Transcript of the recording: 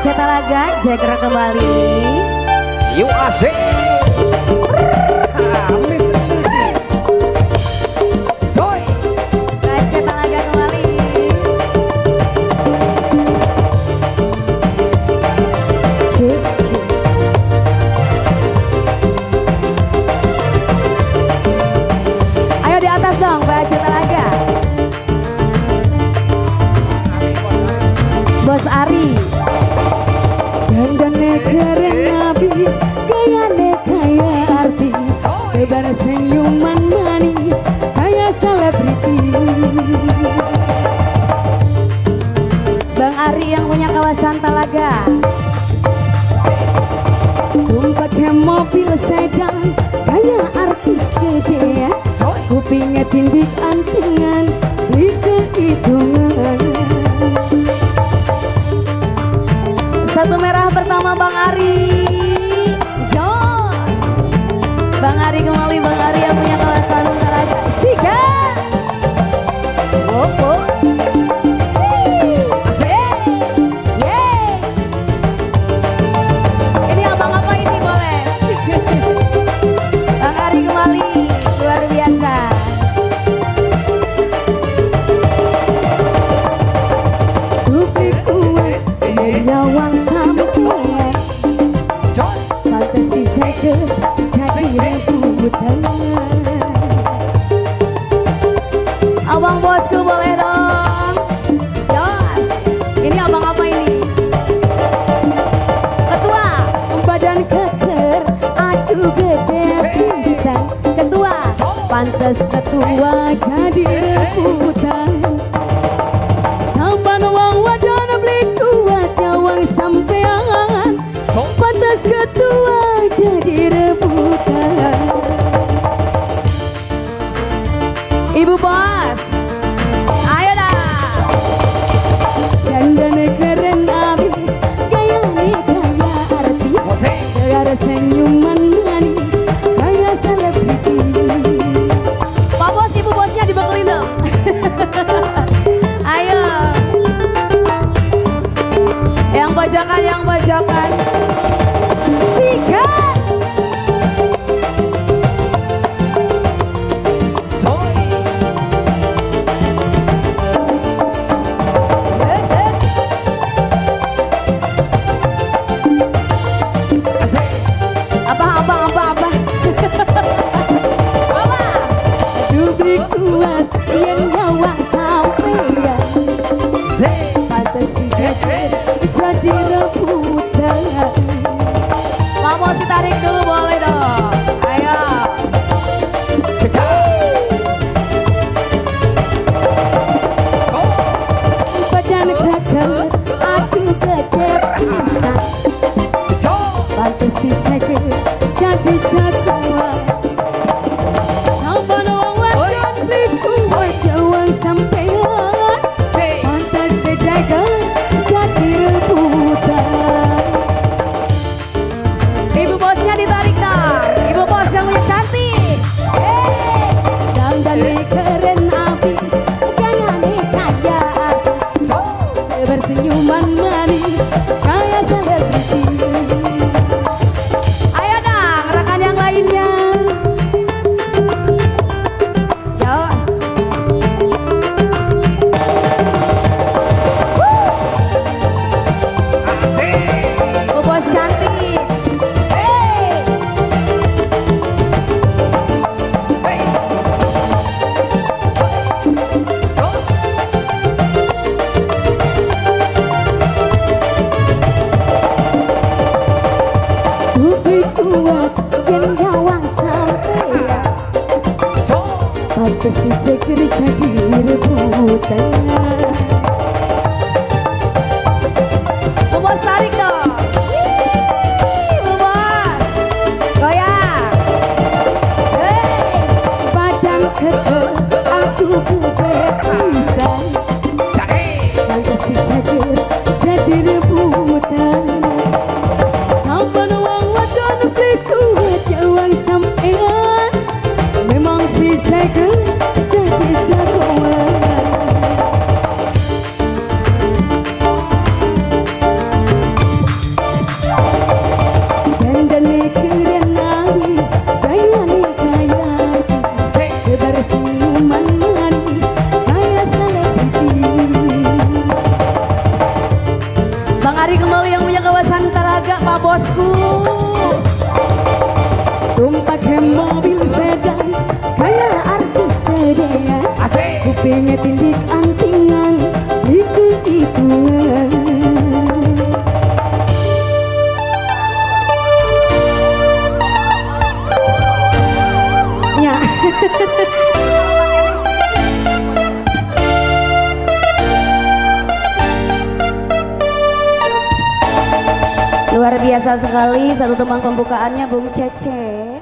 Baca Talaga, Jacker kembali. Yuk asik. Miss Lizzy. Soy. Baca Talaga kembali. Cik, cik. Ayo di atas dong, Baca Talaga. Bos Ari. Dandannya keren habis, gayanya kayak artis, lebar senyuman manis, kayak selebriti. Bang Ari yang punya kawasan Talaga. Tumpaknya mobil sedan, kayak artis gede, kupingnya tindik antingan, di kehitungan. Satu merah pertama Bang Ari. Jos. Bang Ari kembali, Bang Ari yang punya kawasan Talaga. Sika. Wopo. Ini abang apa ini boleh? Bang Ari kembali, luar biasa. Kupik kuat, nyawang sampai fantasi jaga jadi rebutan. Abang bosku boleh dong. Jos. Ini abang apa ini? Ketua. Badan keker, aduh gede pisang. Ketua. Pantes ketua jadi rebutan. Sampan wang wajan beli kuat nyawang sampean. Pantas ketua jadi rebutan. Ibu bos, ayo dah. Dandannya keren abis, gayanya kayak artis, gara senyuman manis, kayak selebriti. Pak bos, ibu bosnya dibekelin dong. Ayo. Yang bajakan, yang bajakan. Sikat. Soy. Apa? Dublik kuat yang nyawa sampean. Fantasi jadi rebutan. Mau si tarik dulu boleh dong. Ayo. Badan gagal, aku gede pisang. Fantasi jadi jagoan. Sampai wong wadon beliku jawang sampean. Fantasi jaga jadi rebutan. Ibu bosnya ditarik dong. Ibu bos yang punya cantik. Dandannya keren abis, gayanya kayak artis, bersenyuman manis kayak selebriti. Ayo dong, rekan yang lainnya. Jos. Ibu bos cantik. Kupik kuat yang nyawang sampean. Fantasi jaga jadi rebutan. Bu bos tarik dong. Bu bos. Goyang. Badan keker, aku gede pisang. Fantasi jaga jadi rebutan. Sampai wang wadon beli kuat jawang sampean. Memang si jaga jadi jagoan. Kenge tindik antingan hitung-hitungan. Ya. Luar biasa sekali satu teman pembukaannya Bung Cece.